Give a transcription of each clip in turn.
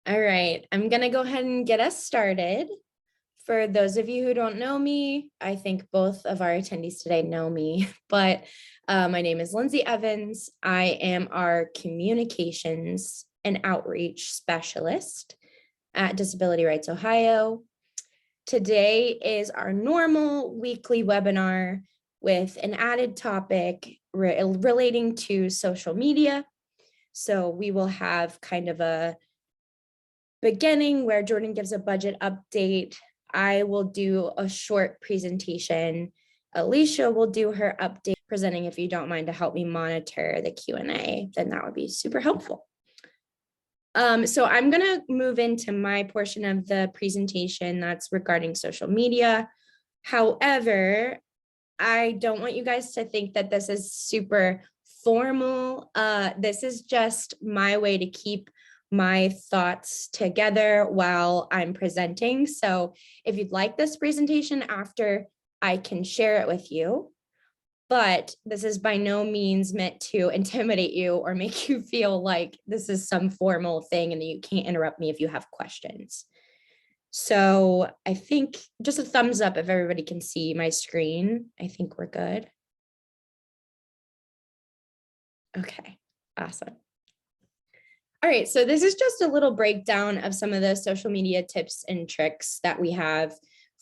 All right, I'm going to go ahead and get us started. For those of you who don't know me, I think both of our attendees today know me, but my name is Lindsay Evans. I am our communications and outreach specialist at Disability Rights Ohio. Today is our normal weekly webinar with an added topic relating to social media. So we will have kind of a beginning where Jordan gives a budget update. I will do a short presentation. Alicia will do her update presenting. If you don't mind to help me monitor the Q&A, then that would be super helpful. So I'm going to move into my portion of the presentation that's regarding social media. However, I don't want you guys to think that this is super formal. This is just my way to keep my thoughts together while I'm presenting. So if you'd like this presentation after, I can share it with you. But this is by no means meant to intimidate you or make you feel like this is some formal thing and that you can't interrupt me if you have questions. So I think just a thumbs up if everybody can see my screen. I think we're good. Okay, awesome. All right, so this is just a little breakdown of some of the social media tips and tricks that we have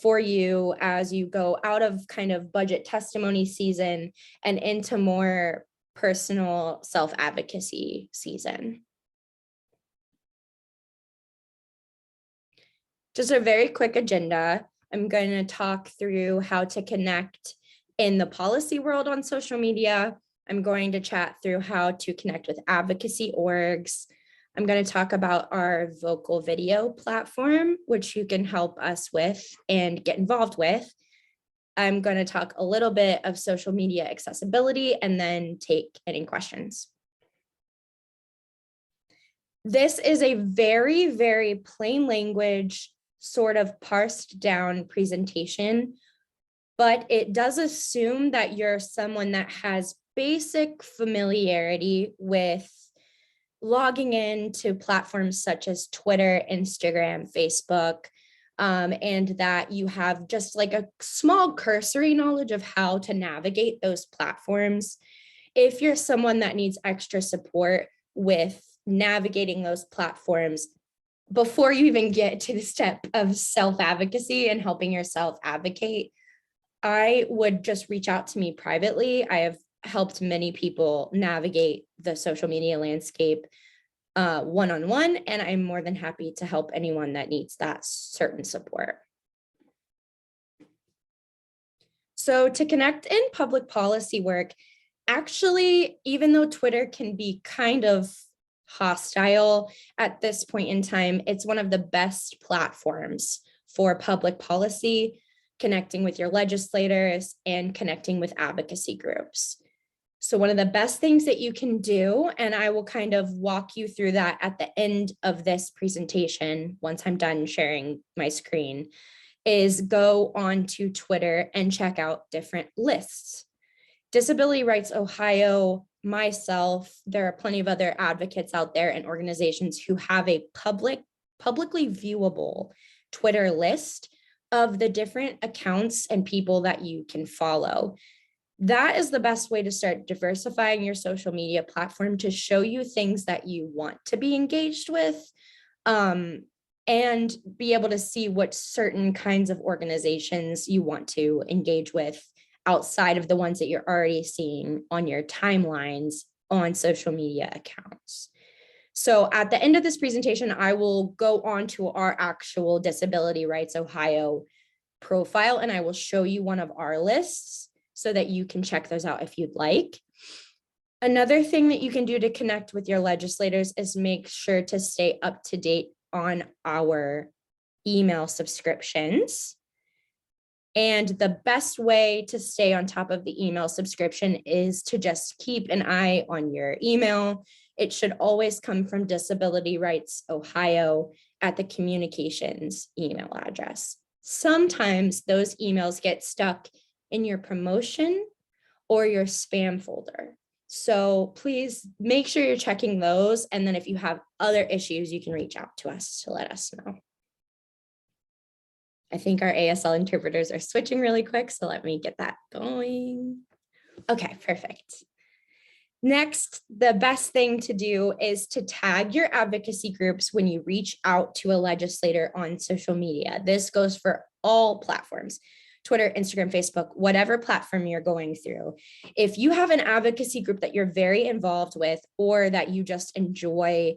for you as you go out of kind of budget testimony season and into more personal self-advocacy season. Just a very quick agenda. I'm going to talk through how to connect in the policy world on social media. I'm going to chat through how to connect with advocacy orgs. I'm going to talk about our vocal video platform, which you can help us with and get involved with. I'm going to talk a little bit of social media accessibility and then take any questions. This is a very, very plain language, sort of parsed down presentation, but it does assume that you're someone that has basic familiarity with logging into platforms such as Twitter, Instagram, Facebook, and that you have just like a small cursory knowledge of how to navigate those platforms. If you're someone that needs extra support with navigating those platforms, before you even get to the step of self-advocacy and helping yourself advocate, I would just reach out to me privately. I have helped many people navigate the social media landscape one-on-one, and I'm more than happy to help anyone that needs that certain support. So to connect in public policy work, actually, even though Twitter can be kind of hostile at this point in time, it's one of the best platforms for public policy, connecting with your legislators and connecting with advocacy groups. So one of the best things that you can do, and I will kind of walk you through that at the end of this presentation, once I'm done sharing my screen, is go on to Twitter and check out different lists. Disability Rights Ohio, myself, there are plenty of other advocates out there and organizations who have a publicly viewable Twitter list of the different accounts and people that you can follow. That is the best way to start diversifying your social media platform to show you things that you want to be engaged with, and be able to see what certain kinds of organizations you want to engage with outside of the ones that you're already seeing on your timelines on social media accounts. So at the end of this presentation, I will go on to our actual Disability Rights Ohio profile, and I will show you one of our lists so that you can check those out if you'd like. Another thing that you can do to connect with your legislators is make sure to stay up to date on our email subscriptions. And the best way to stay on top of the email subscription is to just keep an eye on your email. It should always come from Disability Rights Ohio at the communications email address. Sometimes those emails get stuck in your promotion or your spam folder. So please make sure you're checking those. And then if you have other issues, you can reach out to us to let us know. I think our ASL interpreters are switching really quick, so let me get that going. Okay, perfect. Next, the best thing to do is to tag your advocacy groups when you reach out to a legislator on social media. This goes for all platforms, Twitter, Instagram, Facebook, whatever platform you're going through. If you have an advocacy group that you're very involved with or that you just enjoy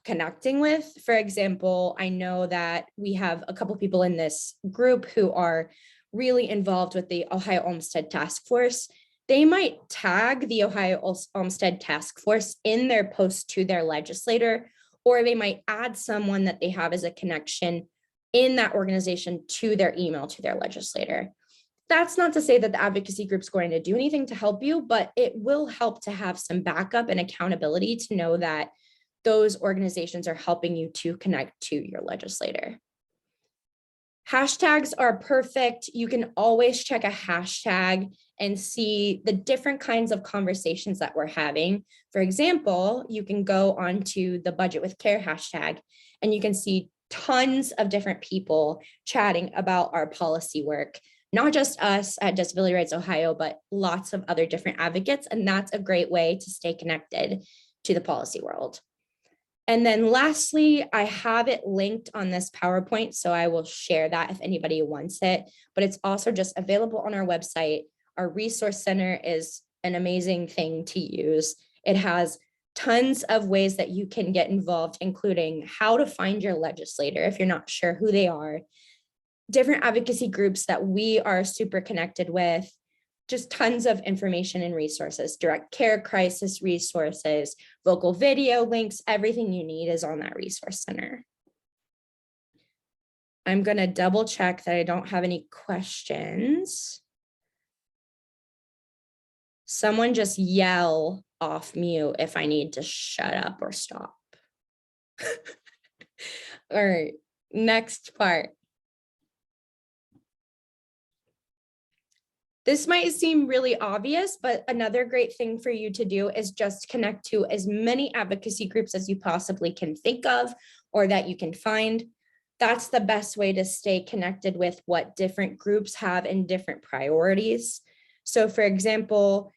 connecting with, for example, I know that we have a couple people in this group who are really involved with the Ohio Olmstead Task Force. They might tag the Ohio Olmstead Task Force in their post to their legislator, or they might add someone that they have as a connection in that organization to their email to their legislator. That's not to say that the advocacy group is going to do anything to help you, but it will help to have some backup and accountability to know that those organizations are helping you to connect to your legislator. Hashtags are perfect. You can always check a hashtag and see the different kinds of conversations that we're having. For example, you can go onto the Budget with Care hashtag and you can see tons of different people chatting about our policy work, not just us at Disability Rights Ohio, but lots of other different advocates. And that's a great way to stay connected to the policy world. And then lastly, I have it linked on this PowerPoint, so I will share that if anybody wants it, but it's also just available on our website. Our resource center is an amazing thing to use. It has tons of ways that you can get involved, including how to find your legislator if you're not sure who they are, different advocacy groups that we are super connected with, just tons of information and resources, direct care crisis resources, vocal video links, everything you need is on that resource center. I'm going to double check that I don't have any questions. Someone just yell off mute if I need to shut up or stop. All right, next part. This might seem really obvious, but another great thing for you to do is just connect to as many advocacy groups as you possibly can think of or that you can find. That's the best way to stay connected with what different groups have and different priorities. So for example,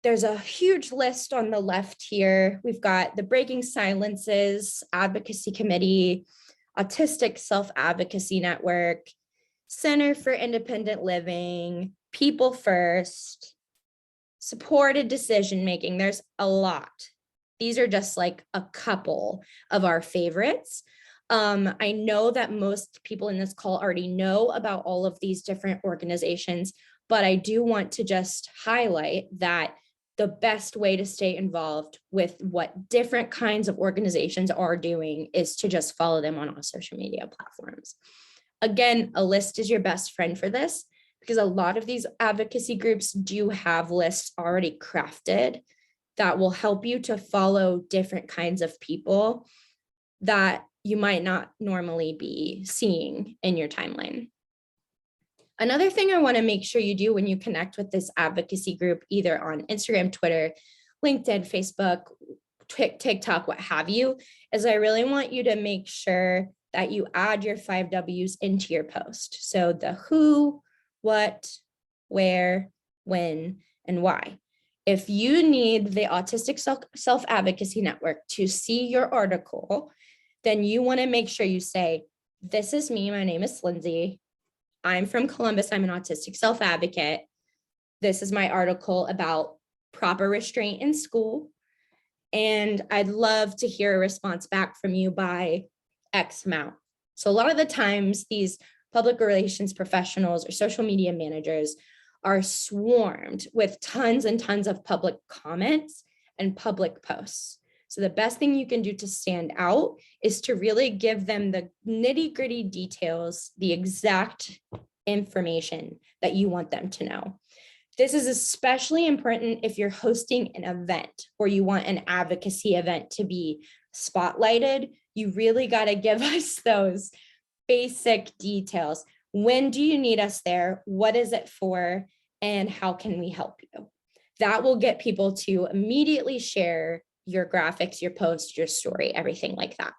there's a huge list on the left here. We've got the Breaking Silences Advocacy Committee, Autistic Self-Advocacy Network, Center for Independent Living, People First, supported decision-making. There's a lot. These are just like a couple of our favorites. I know that most people in this call already know about all of these different organizations, but I do want to just highlight that the best way to stay involved with what different kinds of organizations are doing is to just follow them on all social media platforms. Again, a list is your best friend for this, because a lot of these advocacy groups do have lists already crafted that will help you to follow different kinds of people that you might not normally be seeing in your timeline. Another thing I want to make sure you do when you connect with this advocacy group, either on Instagram, Twitter, LinkedIn, Facebook, TikTok, what have you, is I really want you to make sure that you add your 5 W's into your post. So the who, what, where, when, and why. If you need the Autistic Self-Advocacy Network to see your article, then you want to make sure you say, this is me, my name is Lindsay. I'm from Columbus, I'm an autistic self-advocate. This is my article about proper restraint in school. And I'd love to hear a response back from you by X amount. So a lot of the times these public relations professionals or social media managers are swarmed with tons and tons of public comments and public posts. So the best thing you can do to stand out is to really give them the nitty-gritty details, the exact information that you want them to know. This is especially important if you're hosting an event or you want an advocacy event to be spotlighted. You really got to give us those basic details. When do you need us there? What is it for? And how can we help you? that will get people to immediately share your graphics, your post, your story, everything like that.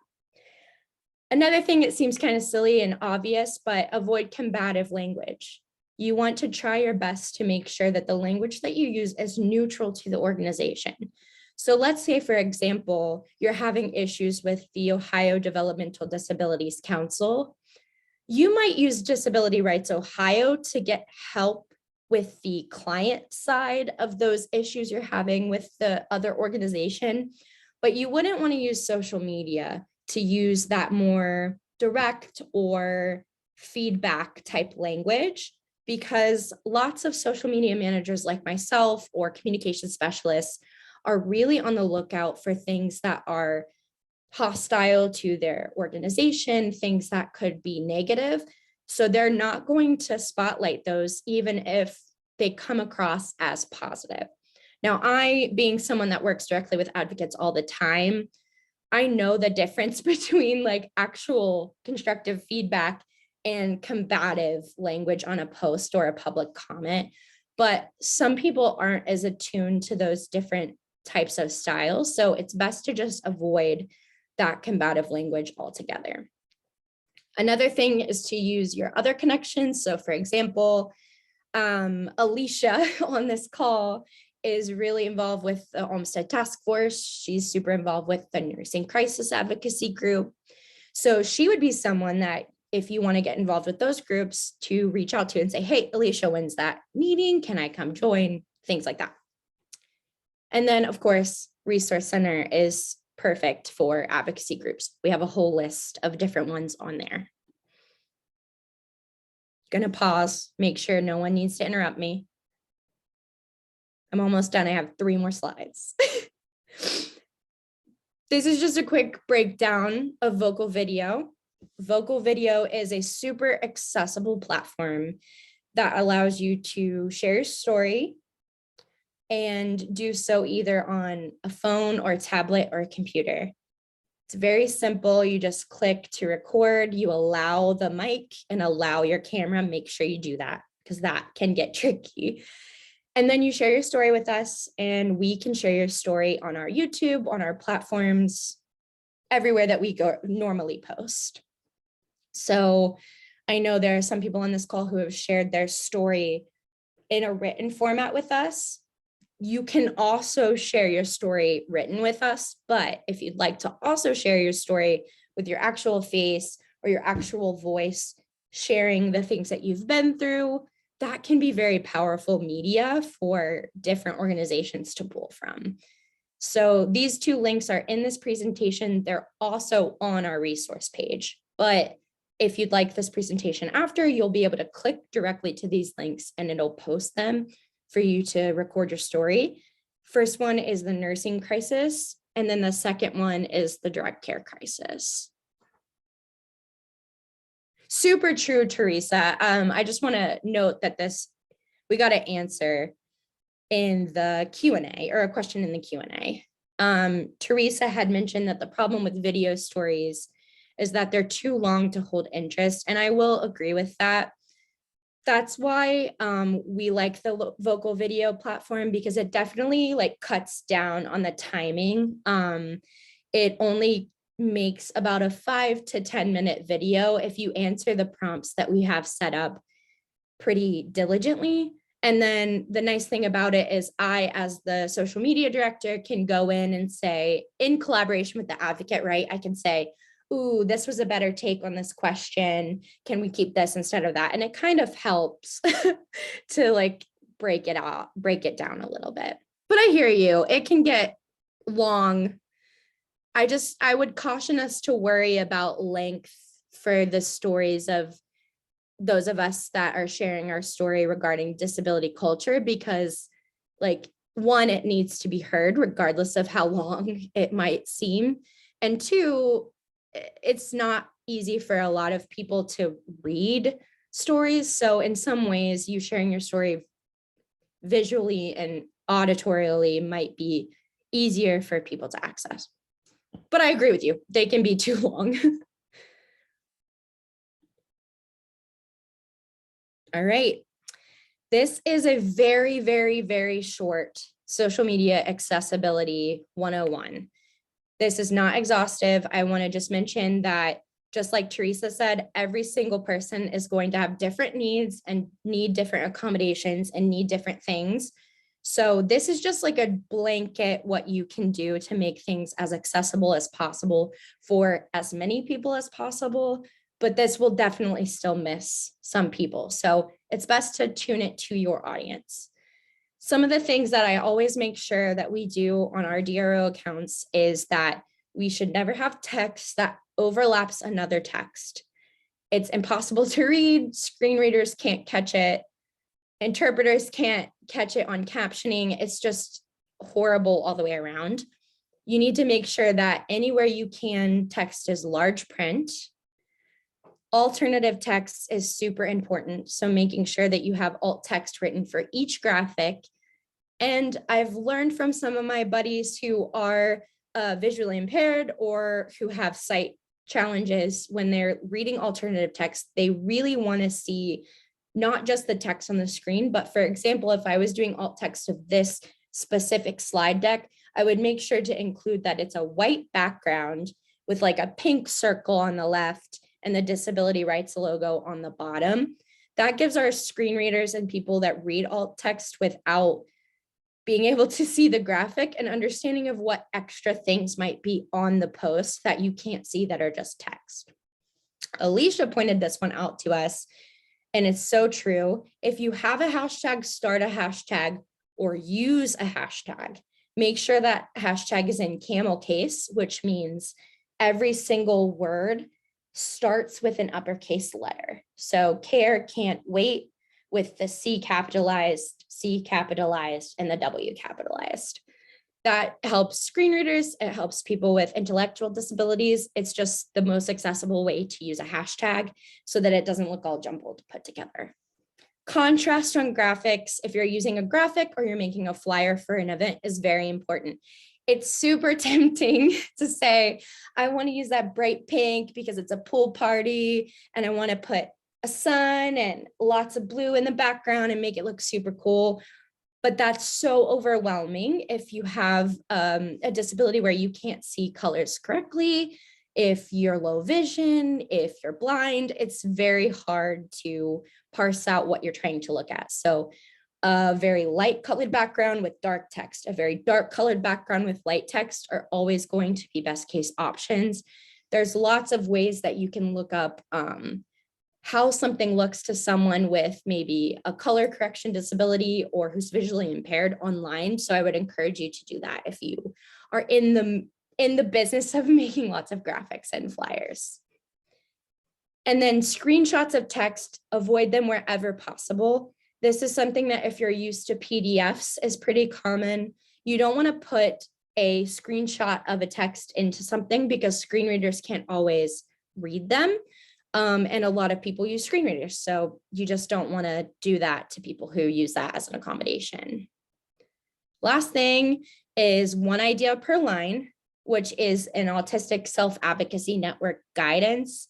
Another thing that seems kind of silly and obvious, but avoid combative language. You want to try your best to make sure that the language that you use is neutral to the organization. So let's say, for example, you're having issues with the Ohio Developmental Disabilities Council. You might use Disability Rights Ohio to get help with the client side of those issues you're having with the other organization, but you wouldn't want to use social media to use that more direct or feedback type language, because lots of social media managers like myself or communication specialists are really on the lookout for things that are hostile to their organization, things that could be negative. So they're not going to spotlight those, even if they come across as positive. Now, I, being someone that works directly with advocates all the time, I know the difference between like actual constructive feedback and combative language on a post or a public comment. But some people aren't as attuned to those different types of styles. So it's best to just avoid that combative language altogether. Another thing is to use your other connections. So for example, Alicia on this call is really involved with the Olmsted Task Force. She's super involved with the nursing crisis advocacy group. So she would be someone that if you want to get involved with those groups to reach out to and say, hey, Alicia, when's that meeting? Can I come join? Things like that. And then of course, Resource Center is perfect for advocacy groups. We have a whole list of different ones on there. Gonna pause, make sure no one needs to interrupt me. I'm almost done. I have 3 more slides. This is just a quick breakdown of Vocal Video. Vocal Video is a super accessible platform that allows you to share your story and do so either on a phone or a tablet or a computer. It's very simple. You just click to record, you allow the mic and allow your camera. Make sure you do that because that can get tricky. And then you share your story with us and we can share your story on our YouTube, on our platforms, everywhere that we go normally post. So I know there are some people on this call who have shared their story in a written format with us. You can also share your story written with us, but if you'd like to also share your story with your actual face or your actual voice, sharing the things that you've been through, that can be very powerful media for different organizations to pull from. So these 2 links are in this presentation. They're also on our resource page, but if you'd like this presentation after, you'll be able to click directly to these links and it'll post them for you to record your story. First one is the nursing crisis, and then the second one is the direct care crisis. Super true, Teresa. I just want to note that we got an answer in the Q&A or a question in the Q&A. Teresa had mentioned that the problem with video stories is that they're too long to hold interest, and I will agree with that. That's why we like the Vocal Video platform, because it definitely like cuts down on the timing. It only makes about a 5 to 10 minute video if you answer the prompts that we have set up pretty diligently. And then the nice thing about it is I, as the social media director, can go in and say, in collaboration with the advocate, right? I can say, ooh, this was a better take on this question. Can we keep this instead of that? And it kind of helps to like break it down a little bit. But I hear you, it can get long. I would caution us to worry about length for the stories of those of us that are sharing our story regarding disability culture, because like, one, it needs to be heard regardless of how long it might seem. And 2, it's not easy for a lot of people to read stories. So in some ways, you sharing your story visually and auditorially might be easier for people to access. But I agree with you, they can be too long. All right. This is a very, very, very short Social Media Accessibility 101. This is not exhaustive. I want to just mention that, just like Teresa said, every single person is going to have different needs and need different accommodations and need different things. So this is just like a blanket what you can do to make things as accessible as possible for as many people as possible, but this will definitely still miss some people. So it's best to tune it to your audience. Some of the things that I always make sure that we do on our DRO accounts is that we should never have text that overlaps another text. It's impossible to read. Screen readers can't catch it. Interpreters can't catch it on captioning. It's just horrible all the way around. You need to make sure that anywhere you can, text is large print. Alternative text is super important. So making sure that you have alt text written for each graphic. And I've learned from some of my buddies who are visually impaired or who have sight challenges, when they're reading alternative text, they really want to see not just the text on the screen, but for example, if I was doing alt text of this specific slide deck, I would make sure to include that it's a white background with like a pink circle on the left and the disability rights logo on the bottom. That gives our screen readers and people that read alt text without being able to see the graphic and understanding of what extra things might be on the post that you can't see that are just text. Alicia pointed this one out to us, and it's so true. If you have a hashtag, start a hashtag or use a hashtag. Make sure that hashtag is in camel case, which means every single word starts with an uppercase letter. So care, can't wait, with the C capitalized, and the W capitalized. That helps screen readers. It helps people with intellectual disabilities. It's just the most accessible way to use a hashtag so that it doesn't look all jumbled put together. Contrast on graphics, if you're using a graphic or you're making a flyer for an event, is very important. It's super tempting to say, I want to use that bright pink because it's a pool party and I want to put a sun and lots of blue in the background and make it look super cool. But that's so overwhelming if you have a disability where you can't see colors correctly, if you're low vision, if you're blind, it's very hard to parse out what you're trying to look at. So a very light colored background with dark text, a very dark colored background with light text are always going to be best case options. There's lots of ways that you can look up how something looks to someone with maybe a color correction disability or who's visually impaired online. So I would encourage you to do that if you are in the business of making lots of graphics and flyers. And then screenshots of text, avoid them wherever possible. This is something that if you're used to PDFs is pretty common. You don't want to put a screenshot of a text into something because screen readers can't always read them. And a lot of people use screen readers. So you just don't want to do that to people who use that as an accommodation. Last thing is one idea per line, which is an autistic self-advocacy network guidance.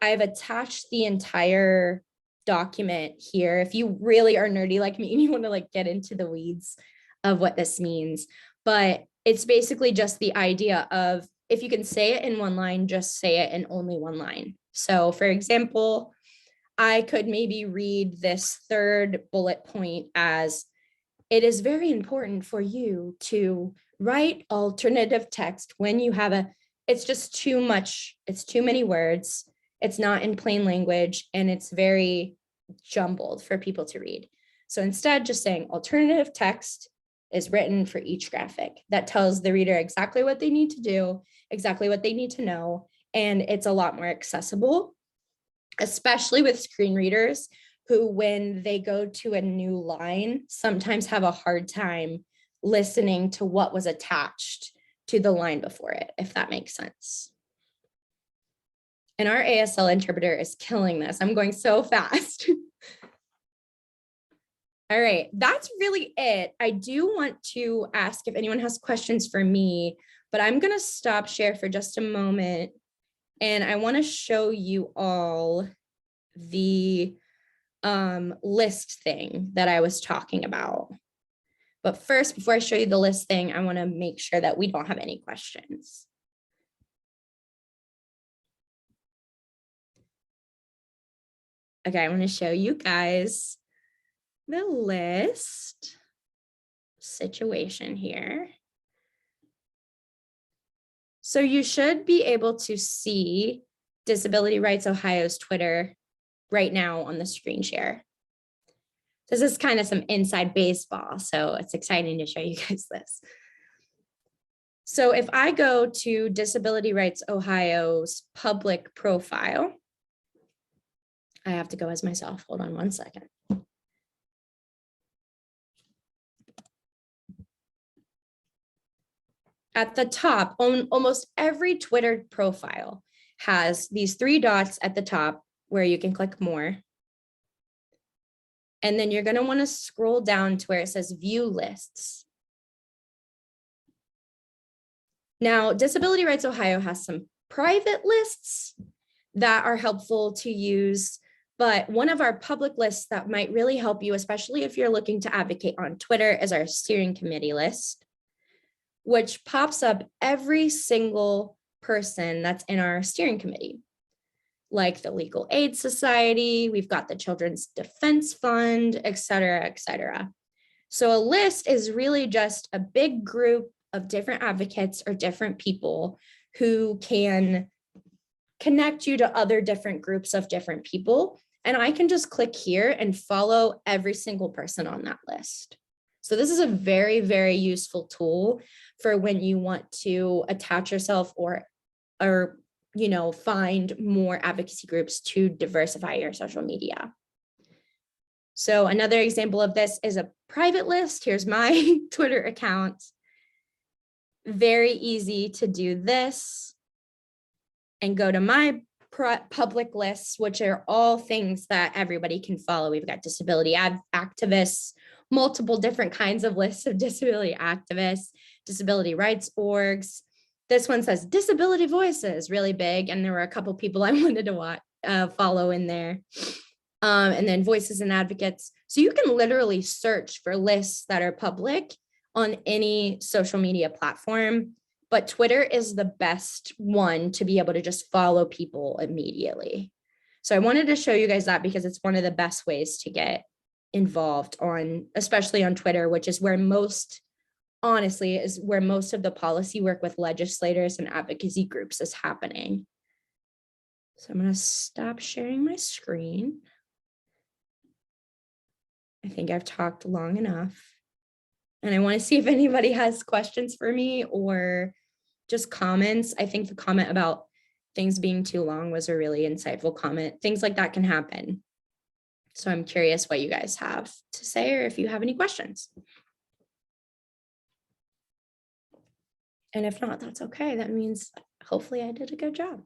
I've attached the entire document here. If you really are nerdy like me and you want to like get into the weeds of what this means, but it's basically just the idea of if you can say it in one line, just say it in only one line. So for example, I could maybe read this third bullet point as, it is very important for you to write alternative text when you have it's just too much. It's too many words. It's not in plain language and it's very jumbled for people to read. So instead, just saying alternative text is written for each graphic. That tells the reader exactly what they need to do, exactly what they need to know, and it's a lot more accessible, especially with screen readers who, when they go to a new line, sometimes have a hard time listening to what was attached to the line before it, if that makes sense. And our ASL interpreter is killing this. I'm going so fast. All right, that's really it. I do want to ask if anyone has questions for me, but I'm going to stop share for just a moment. And I want to show you all the list thing that I was talking about But first, before I show you the list thing, I want to make sure that we don't have any questions. Okay, I want to show you guys the list situation here. So you should be able to see Disability Rights Ohio's Twitter right now on the screen share. This is kind of some inside baseball, so it's exciting to show you guys this. So if I go to Disability Rights Ohio's public profile, I have to go as myself. Hold on one second. At the top, almost every Twitter profile has these 3 dots at the top where you can click more. And then you're going to want to scroll down to where it says view lists. Now, Disability Rights Ohio has some private lists that are helpful to use, but one of our public lists that might really help you, especially if you're looking to advocate on Twitter, is our steering committee list, which pops up every single person that's in our steering committee, like the Legal Aid Society, we've got the Children's Defense Fund, et cetera, et cetera. So a list is really just a big group of different advocates or different people who can connect you to other different groups of different people. And I can just click here and follow every single person on that list. So this is a very, very useful tool for when you want to attach yourself or find more advocacy groups to diversify your social media. So another example of this is a private list. Here's my Twitter account. Very easy to do this and go to my public lists, which are all things that everybody can follow. We've got disability activists, multiple different kinds of lists of disability activists, disability rights orgs. This one says Disability Voices, really big. And there were a couple people I wanted to follow in there. And then Voices and Advocates. So you can literally search for lists that are public on any social media platform, but Twitter is the best one to be able to just follow people immediately. So I wanted to show you guys that because it's one of the best ways to get involved especially on Twitter, which is where honestly, is where most of the policy work with legislators and advocacy groups is happening. So I'm going to stop sharing my screen. I think I've talked long enough. And I want to see if anybody has questions for me or just comments. I think the comment about things being too long was a really insightful comment. Things like that can happen. So I'm curious what you guys have to say or if you have any questions. And if not, that's okay. That means hopefully I did a good job.